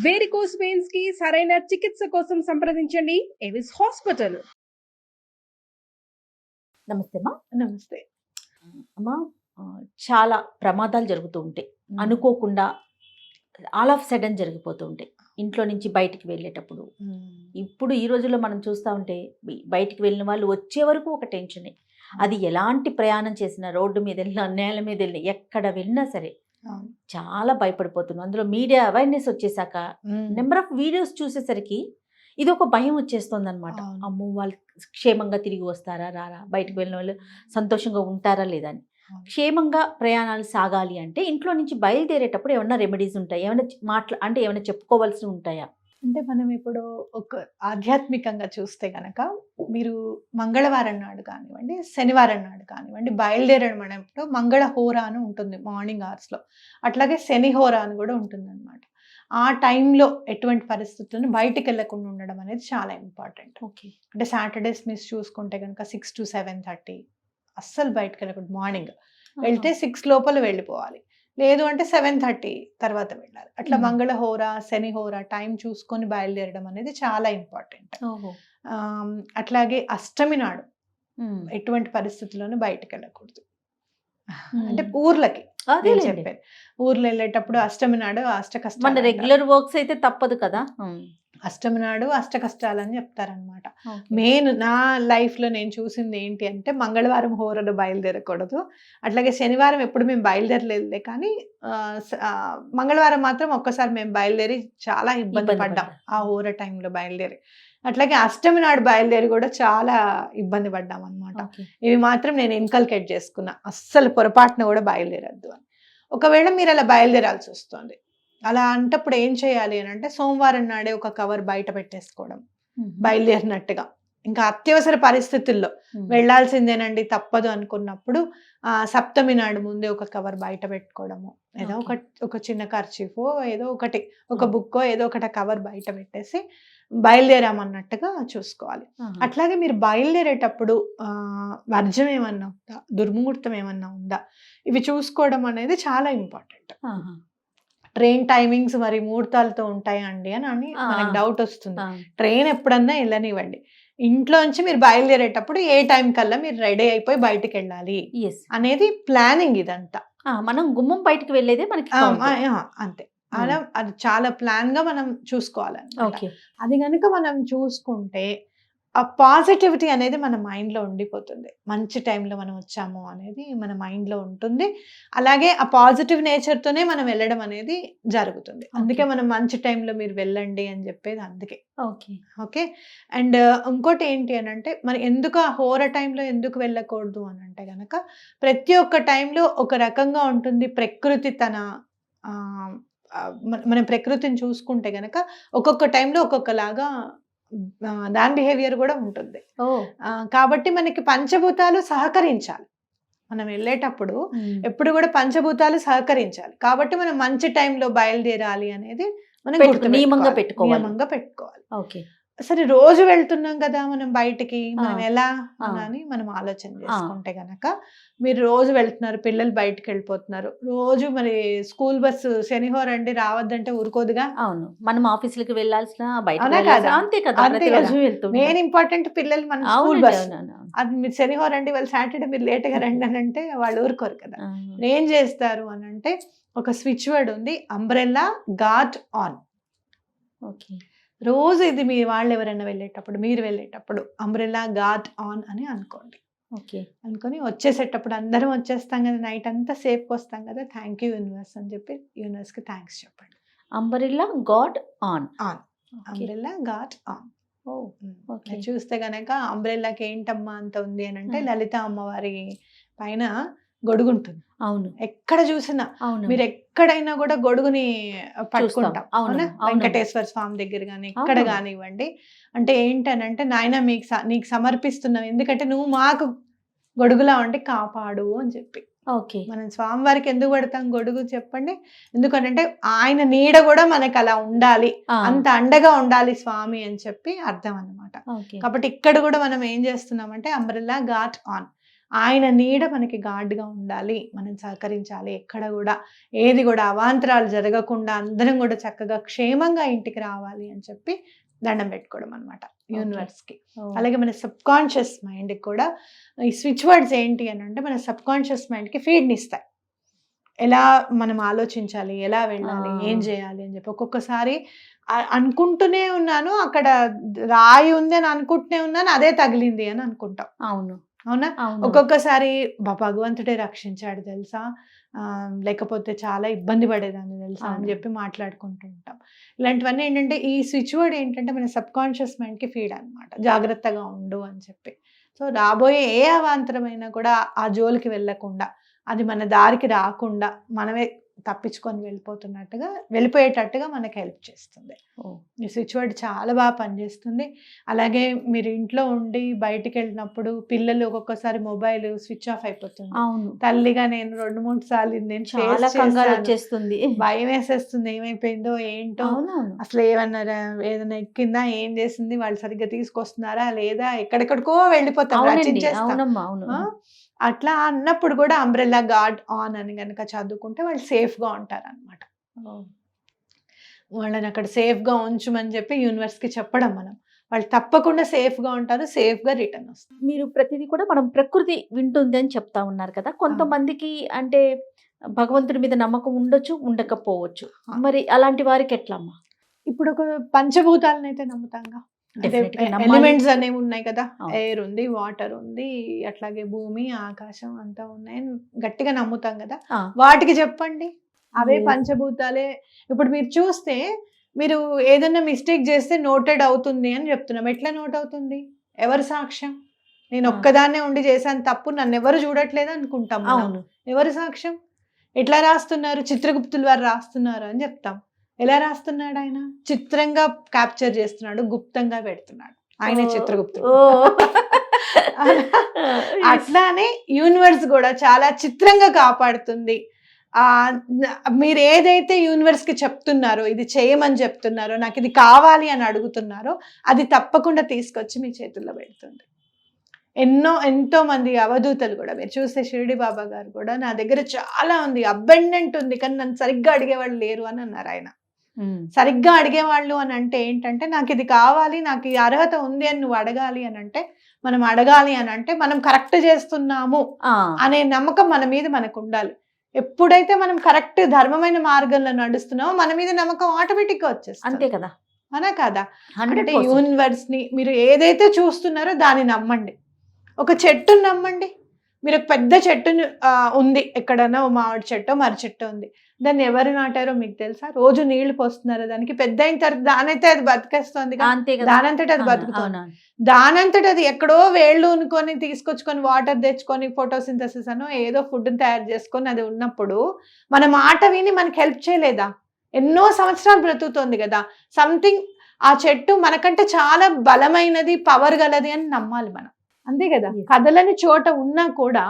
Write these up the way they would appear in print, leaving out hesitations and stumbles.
Varicose veins కి సరైన చికిత్స కోసం సంప్రదించండి ఎవిస్ హాస్పిటల్. నమస్తే అమ్మా. నమస్తే అమ్మా, చాలా ప్రమాదాలు జరుగుతూ ఉంటాయి. అనుకోకుండా ఆల్ ఆఫ్ సడన్ జరిగిపోతూ ఉంటాయి ఇంట్లో నుంచి బయటికి వెళ్ళేటప్పుడు. ఇప్పుడు ఈ రోజుల్లో మనం చూస్తూ ఉంటే బయటికి వెళ్ళిన వాళ్ళు వచ్చే వరకు ఒక టెన్షనే. అది ఎలాంటి ప్రయాణం చేసినా, రోడ్డు మీద వెళ్ళినా, నేల మీద వెళ్ళినా, ఎక్కడ వెళ్ళినా సరే చాలా భయపడిపోతున్నాం. అందులో మీడియా అవేర్నెస్ వచ్చేసాక నెంబర్ ఆఫ్ వీడియోస్ చూసేసరికి ఇది ఒక భయం వచ్చేస్తుంది అనమాట. అమ్మో, వాళ్ళు క్షేమంగా తిరిగి వస్తారా రారా, బయటకు వెళ్ళిన వాళ్ళు సంతోషంగా ఉంటారా లేదా అని. క్షేమంగా ప్రయాణాలు సాగాలి అంటే ఇంట్లో నుంచి బయలుదేరేటప్పుడు ఏమన్నా రెమెడీస్ ఉంటాయి, ఏమైనా అంటే ఏమైనా చెప్పుకోవాల్సి ఉంటాయా? అంటే మనం ఇప్పుడు ఒక ఆధ్యాత్మికంగా చూస్తే కనుక మీరు మంగళవారం నాడు కానివ్వండి, శనివారం నాడు కానివ్వండి, బయలుదేరడం అనేప్పుడు మంగళ హోరా అని ఉంటుంది మార్నింగ్ అవర్స్లో, అట్లాగే శని హోరా అని కూడా ఉంటుంది అనమాట. ఆ టైంలో ఎటువంటి పరిస్థితులను బయటికి వెళ్ళకుండా ఉండడం అనేది చాలా ఇంపార్టెంట్. ఓకే. అంటే సాటర్డేస్ మిస్ చూసుకుంటే కనుక 6 to 7:30 అస్సలు బయటకు వెళ్ళకూడదు. మార్నింగ్ వెళ్తే 6 లోపల వెళ్ళిపోవాలి, లేదు అంటే 7:30 తర్వాత వెళ్ళాలి. అట్లా మంగళ హోర, శని హోర టైం చూసుకొని బయలుదేరడం అనేది చాలా ఇంపార్టెంట్. అట్లాగే అష్టమి నాడు ఎటువంటి పరిస్థితుల్లోనూ బయటకు వెళ్ళకూడదు. అంటే ఊర్లకి చెప్పారు, ఊర్లో వెళ్ళేటప్పుడు అష్టమి నాడు మన రెగ్యులర్ వర్క్స్ అయితే తప్పదు కదా. అష్టమి నాడు అష్ట కష్టాలని చెప్తారనమాట. మెయిన్ నా లైఫ్ లో నేను చూసింది ఏంటి అంటే మంగళవారం హోరలో బయలుదేరకూడదు. అట్లాగే శనివారం ఎప్పుడు మేము బయలుదేరలేదులే, కానీ మంగళవారం మాత్రం ఒక్కసారి మేము బయలుదేరి చాలా ఇబ్బంది పడ్డాం ఆ హోర టైంలో బయలుదేరి. అట్లాగే అష్టమి నాడు బయలుదేరి కూడా చాలా ఇబ్బంది పడ్డాం అనమాట. ఇవి మాత్రం నేను ఇన్కల్కేట్ చేసుకున్నా, అస్సలు పొరపాటున కూడా బయలుదేరద్దు అని. ఒకవేళ మీరు అలా బయలుదేరాల్సి వస్తుంది, అలా అంటప్పుడు ఏం చేయాలి అని అంటే సోమవారం నాడే ఒక కవర్ బయట పెట్టేసుకోవడం బయలుదేరినట్టుగా. ఇంకా అత్యవసర పరిస్థితుల్లో వెళ్లాల్సిందేనండి తప్పదు అనుకున్నప్పుడు సప్తమి నాడు ముందే ఒక కవర్ బయట పెట్టుకోవడము, ఏదో ఒక చిన్న కర్చీఫో ఏదో ఒకటి, ఒక బుక్కో ఏదో ఒకటి కవర్ బయట పెట్టేసి బయలుదేరామన్నట్టుగా చూసుకోవాలి. అట్లాగే మీరు బయలుదేరేటప్పుడు వర్జం ఏమన్నా ఉందా, దుర్ముహూర్తం ఏమన్నా ఉందా, ఇవి చూసుకోవడం అనేది చాలా ఇంపార్టెంట్. ట్రైన్ టైమింగ్స్ మరి ముహూర్తాలతో ఉంటాయండి అని మనకు డౌట్ వస్తుంది. ట్రైన్ ఎప్పుడన్నా వెళ్ళనివ్వండి, ఇంట్లోంచి మీరు బయలుదేరేటప్పుడు ఏ టైం కల్లా మీరు రెడీ అయిపోయి బయటకు వెళ్ళాలి అనేది ప్లానింగ్. ఇదంతా మనం గుమ్మం బయటకు వెళ్ళేదే మనకి అంతే. అలా అది చాలా ప్లాన్ గా మనం చూసుకోవాలన్నమాట. అది కనుక మనం చూసుకుంటే ఆ పాజిటివిటీ అనేది మన మైండ్లో ఉండిపోతుంది. మంచి టైంలో మనం వచ్చాము అనేది మన మైండ్లో ఉంటుంది. అలాగే ఆ పాజిటివ్ నేచర్తోనే మనం వెళ్ళడం అనేది జరుగుతుంది. అందుకే మనం మంచి టైంలో మీరు వెళ్ళండి అని చెప్పేది అందుకే. ఓకే. అండ్ ఇంకోటి ఏంటి అని అంటే మరి ఎందుకు ఆ హోర టైంలో ఎందుకు వెళ్ళకూడదు అని అంటే కనుక ప్రతి ఒక్క టైంలో ఒక రకంగా ఉంటుంది. ప్రకృతి తన మన ప్రకృతిని చూసుకుంటే కనుక ఒక్కొక్క టైంలో ఒక్కొక్కలాగా దాని బిహేవియర్ కూడా ఉంటుంది. కాబట్టి మనకి పంచభూతాలు సహకరించాలి. మనం వెళ్ళేటప్పుడు ఎప్పుడు కూడా పంచభూతాలు సహకరించాలి. కాబట్టి మనం మంచి టైంలో బయలుదేరాలి అనేది మనం నియమంగా పెట్టుకోవాలి. సరే, రోజు వెళ్తున్నాం కదా మనం బయటికి, మనం ఎలా అని మనం ఆలోచన చేసుకుంటే గనక మీరు రోజు వెళ్తున్నారు, పిల్లలు బయటకు వెళ్ళిపోతున్నారు, రోజు మరి స్కూల్ బస్సు శనివారం అండి రావద్దంటే ఊరుకోదుగా. అవును, మనం ఆఫీసులకు వెళ్ళాల్సిన మెయిన్ ఇంపార్టెంట్ పిల్లలు మన స్కూల్ బస్. అది మీరు శనివారం అండి వాళ్ళు సాటర్డే మీరు లేట్గా రండి అని అంటే వాళ్ళు ఊరుకోరు కదా. ఏం చేస్తారు అని అంటే ఒక స్విచ్ వర్డ్ ఉంది, అంబ్రెల్లా గార్డ్ ఆన్. రోజు ఇది మీ వాళ్ళు ఎవరైనా వెళ్ళేటప్పుడు, మీరు వెళ్ళేటప్పుడు అంబ్రెల్లా గార్డ్ ఆన్ అని అనుకోండి. అనుకొని వచ్చేసేటప్పుడు అందరం వచ్చేస్తాం కదా, నైట్ అంతా సేఫ్గా వస్తాం కదా, థ్యాంక్ యూ యూనివర్స్ అని చెప్పి యూనివర్స్కి థ్యాంక్స్ చెప్పండి. Umbrella guard on. Umbrella guard on. చూస్తే గనక అంబ్రెల్లాకి ఏంటమ్మా అంత ఉంది అని అంటే లలిత అమ్మవారి పైన గొడుగుంటుంది. అవును, ఎక్కడ చూసినా మీరు ఎక్కడైనా కూడా గొడుగుని పట్టుకుంటాం. అవునా, వెంకటేశ్వర స్వామి దగ్గర కానీ ఎక్కడ కానివ్వండి. అంటే ఏంటనంటే నాయన నీకు సమర్పిస్తున్నాం, ఎందుకంటే నువ్వు మాకు గొడుగులా ఉండి కాపాడు అని చెప్పి. మనం స్వామివారికి ఎందుకు పడతాం గొడుగు చెప్పండి? ఎందుకంటే ఆయన నీడ కూడా మనకు అలా ఉండాలి, అంత అండగా ఉండాలి స్వామి అని చెప్పి అర్థం అన్నమాట. కాబట్టి ఇక్కడ కూడా మనం ఏం చేస్తున్నామంటే అంబ్రెల్లా గార్డ్ ఆన్. ఆయన నీడ మనకి గార్డ్గా ఉండాలి, మనం సహకరించాలి, ఎక్కడ కూడా ఏది కూడా అవాంతరాలు జరగకుండా అందరం కూడా చక్కగా క్షేమంగా ఇంటికి రావాలి అని చెప్పి దండం పెట్టుకోవడం అనమాట యూనివర్స్కి. అలాగే మన సబ్ కాన్షియస్ మైండ్కి కూడా ఈ స్విచ్ వర్డ్స్ ఏంటి అని అంటే మన సబ్ కాన్షియస్ మైండ్కి ఫీడ్ని ఇస్తాయి. ఎలా మనం ఆలోచించాలి, ఎలా వెళ్ళాలి, ఏం చేయాలి అని చెప్పి. ఒక్కొక్కసారి అనుకుంటూనే ఉన్నాను, అక్కడ రాయి ఉంది అని అనుకుంటూనే ఉన్నాను, అదే తగిలింది అని అనుకుంటాం. అవునా? ఒక్కొక్కసారి భగవంతుడే రక్షించాడు తెలుసా, లేకపోతే చాలా ఇబ్బంది పడేదాన్ని తెలుసా అని చెప్పి మాట్లాడుకుంటూ ఉంటాం. ఇలాంటివన్నీ ఏంటంటే ఈ స్విచ్ వర్డ్ ఏంటంటే మన సబ్ కాన్షియస్ మైండ్కి ఫీడ్ అనమాట, జాగ్రత్తగా ఉండు అని చెప్పి. సో రాబోయే ఏ అవాంతరమైనా కూడా ఆ జోలికి వెళ్ళకుండా, అది మన దారికి రాకుండా మనమే తప్పించుకొని వెళ్ళిపోయేటట్టుగా మనకి హెల్ప్ చేస్తుంది. ఈ స్విచ్ వర్డ్ చాలా బాగా పనిచేస్తుంది. అలాగే మీరు ఇంట్లో ఉండి బయటికి వెళ్ళినప్పుడు పిల్లలు ఒక్కొక్కసారి మొబైల్ స్విచ్ ఆఫ్ అయిపోతుంది. తల్లిగా నేను 2-3 సార్లు నేను చాలా కంగారు వచ్చేస్తుంది, భయం వేసేస్తుంది, ఏమైపోయిందో ఏంటో, అసలు ఏదైనా ఎక్కిందా, ఏం చేసింది, వాళ్ళు సరిగ్గా తీసుకొస్తున్నారా లేదా, ఎక్కడెక్కడికో వెళ్ళిపోతారు. అట్లా అన్నప్పుడు కూడా అంబ్రెల్లా గార్డ్ ఆన్ అని కనుక చదువుకుంటే వాళ్ళు సేఫ్గా ఉంటారు అనమాట. వాళ్ళని అక్కడ సేఫ్గా ఉంచమని చెప్పి యూనివర్స్కి చెప్పడం మనం, వాళ్ళు తప్పకుండా సేఫ్గా ఉంటారు, సేఫ్గా రిటర్న్ వస్తారు. మీరు ప్రతిదీ కూడా మనం ప్రకృతి వింటుంది అని చెప్తా ఉన్నారు కదా. కొంతమందికి అంటే భగవంతుడి మీద నమ్మకం ఉండొచ్చు, ఉండకపోవచ్చు. మరి అలాంటి వారికి ఎట్లమ్మా? ఇప్పుడు ఒక పంచభూతాలను అయితే నమ్ముతాంగా, ఎలిమెంట్స్ అనేవి ఉన్నాయి కదా, ఎయిర్ ఉంది, వాటర్ ఉంది, అట్లాగే భూమి, ఆకాశం అంతా ఉన్నాయి, గట్టిగా నమ్ముతాం కదా. వాటికి చెప్పండి, అవే పంచభూతాలే. ఇప్పుడు మీరు చూస్తే మీరు ఏదైనా మిస్టేక్ చేస్తే నోటెడ్ అవుతుంది అని చెప్తున్నాం. ఎట్లా నోట్ అవుతుంది? ఎవరు సాక్ష్యం? నేను ఒక్కదాన్నే ఉండి చేశాను తప్పు, నన్ను ఎవరు చూడట్లేదు అనుకుంటాం. ఎవరు సాక్ష్యం? ఎట్లా రాస్తున్నారు? చిత్రగుప్తుల వారు రాస్తున్నారు అని చెప్తాం. ఎలా రాస్తున్నాడు? ఆయన చిత్రంగా క్యాప్చర్ చేస్తున్నాడు, గుప్తంగా పెడుతున్నాడు, ఆయన చిత్రగుప్తుడు. అట్లానే యూనివర్స్ కూడా చాలా చిత్రంగా కాపాడుతుంది. మీరు ఏదైతే యూనివర్స్కి చెప్తున్నారో, ఇది చేయమని చెప్తున్నారో, నాకు ఇది కావాలి అని అడుగుతున్నారో, అది తప్పకుండా తీసుకొచ్చి మీ చేతుల్లో పెడుతుంది. ఎంతో మంది అవధూతలు కూడా మీరు చూస్తే షిరిడి బాబా గారు కూడా నా దగ్గర చాలా ఉంది, అబండెంట్ ఉంది, కానీ నన్ను సరిగ్గా అడిగేవాళ్ళు లేరు అని అన్నారు. ఆయన సరిగ్గా అడిగేవాళ్ళు అని అంటే ఏంటంటే, నాకు ఇది కావాలి, నాకు ఈ అర్హత ఉంది అని నువ్వు అడగాలి అని అంటే, మనం అడగాలి అని అంటే మనం కరెక్ట్ చేస్తున్నాము అనే నమ్మకం మన మీద మనకు ఉండాలి. ఎప్పుడైతే మనం కరెక్ట్ ధర్మమైన మార్గంలో నడుస్తున్నామో మన మీద నమ్మకం ఆటోమేటిక్గా వచ్చేస్తుంది. అంతే కదా, అనా కదా? అంటే యూనివర్స్ ని మీరు ఏదైతే చూస్తున్నారో దాన్ని నమ్మండి. ఒక చెట్టును నమ్మండి. మీరు ఒక పెద్ద చెట్టు ఉంది ఎక్కడన్నా, మామిడి చెట్టు, మర్రి చెట్టు ఉంది, దాన్ని ఎవరు నాటారో మీకు తెలుసా? రోజు నీళ్లు పోస్తున్నారో దానికి, పెద్ద అయిన తర్వాత దానైతే అది బతికేస్తుంది, దానంతటి అది బతుకుతుంది. దానంతటి అది ఎక్కడో వేళ్ళు ఉనుకొని తీసుకొచ్చుకొని వాటర్ తెచ్చుకొని ఫోటోసింథసిస్ అనో ఏదో ఫుడ్ తయారు చేసుకొని అది ఉన్నప్పుడు మన మాట విని మనకి హెల్ప్ చేయలేదా? ఎన్నో సంవత్సరాలు బ్రతుకుతోంది కదా. సంథింగ్ ఆ చెట్టు మనకంటే చాలా బలమైనది, పవర్ గలది అని నమ్మాలి మనం. అంతే కదా. కదలని చోట ఉన్నా కూడా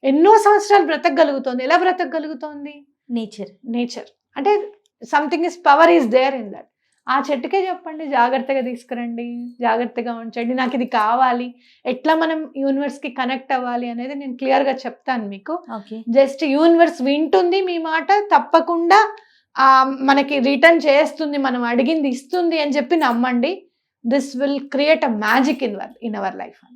ఎన్నో సంవత్సరాలు బ్రతకగలుగుతోంది. ఎలా బ్రతకగలుగుతోంది? నేచర్ అంటే something is power is there in that. ఆ చెట్టుకే చెప్పండి, జాగ్రత్తగా తీసుకురండి, జాగ్రత్తగా ఉంచండి, నాకు ఇది కావాలి. ఎట్లా మనం యూనివర్స్ కి కనెక్ట్ అవ్వాలి అనేది నేను క్లియర్ గా చెప్తాను మీకు. జస్ట్ యూనివర్స్ వింటుంది మీ మాట, తప్పకుండా మనకి రిటర్న్ చేస్తుంది, మనం అడిగింది ఇస్తుంది అని చెప్పి నమ్మండి. This will create a magic in our life అన్నమాట.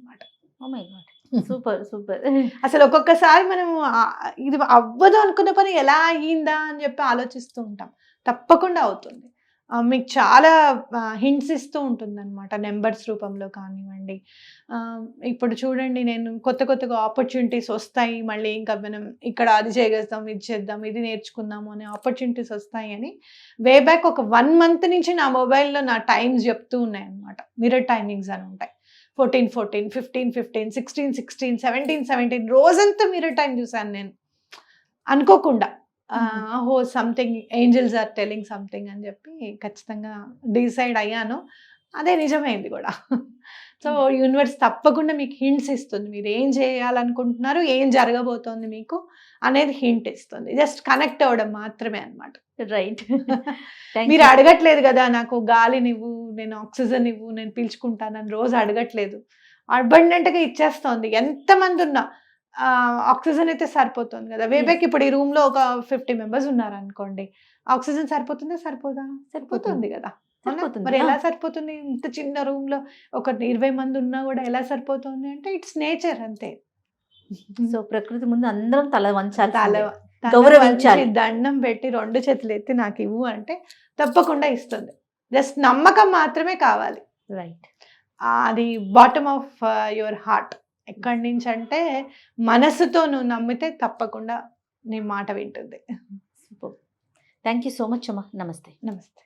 Super super. అసలు ఒక్కొక్కసారి మనం ఇది అవ్వదు అనుకున్న పని ఎలా అయ్యిందా అని చెప్పి ఆలోచిస్తూ ఉంటాం. తప్పకుండా అవుతుంది. మీకు చాలా హింట్స్ ఇస్తూ ఉంటుంది అనమాట, నెంబర్స్ రూపంలో కానివ్వండి. ఇప్పుడు చూడండి, నేను కొత్తగా ఆపర్చునిటీస్ వస్తాయి, మళ్ళీ ఇంకా మనం ఇక్కడ అది చేయగలుగుతాం, ఇది చేద్దాం, ఇది నేర్చుకుందాము అనే ఆపర్చునిటీస్ వస్తాయి అని వే బ్యాక్ ఒక 1 month నుంచి నా మొబైల్లో నా టైమ్స్ చెప్తూ ఉన్నాయి అనమాట. మిర్రర్ టైమింగ్స్ అని ఉంటాయి. 14, 15, 16, 17 రోజంతా మిర్రర్ టైం చూసాను నేను అనుకోకుండా. Something angels are telling something అని చెప్పి ఖచ్చితంగా డిసైడ్ అయ్యాను. అదే నిజమైంది కూడా. సో యూనివర్స్ తప్పకుండా మీకు హింట్స్ ఇస్తుంది. మీరు ఏం చేయాలనుకుంటున్నారు, ఏం జరగబోతోంది మీకు అనేది హింట్ ఇస్తుంది. జస్ట్ కనెక్ట్ అవ్వడం మాత్రమే అనమాట. రైట్. మీరు అడగట్లేదు కదా, నాకు గాలినివ్వు, నేను ఆక్సిజన్ ఇవ్వు, నేను పీల్చుకుంటానని రోజు అడగట్లేదు. అబండెంట్గా ఇచ్చేస్తోంది. ఎంతమంది ఉన్నా ఆక్సిజన్ అయితే సరిపోతుంది కదా. వేవేకి ఇప్పుడు ఈ రూమ్ లో ఒక 50 మెంబర్స్ ఉన్నారు అనుకోండి, ఆక్సిజన్ సరిపోతుందా సరిపోదా? సరిపోతుంది కదా. అవునా? సరిపోతుంది. మరి ఎలా సరిపోతుంది? ఇంత చిన్న రూమ్ లో ఒక 20 మంది ఉన్నా కూడా ఎలా సరిపోతుంది అంటే ఇట్స్ నేచర్ అంతే. సో ప్రకృతి ముందు అందరం తల వంచాలి, తల గౌరవించాలి. వంచి దండం పెట్టి 2 చేతులు ఎత్తి నాకు ఇవ్వు అంటే తప్పకుండా ఇస్తుంది. జస్ట్ నమ్మకం మాత్రమే కావాలి. రైట్. అది బాటమ్ ఆఫ్ యువర్ హార్ట్. ఎక్కడి నుంచి అంటే మనసుతో నువ్వు నమ్మితే తప్పకుండా నీ మాట వింటుంది. Super. Thank you so much అమ్మా. నమస్తే. నమస్తే.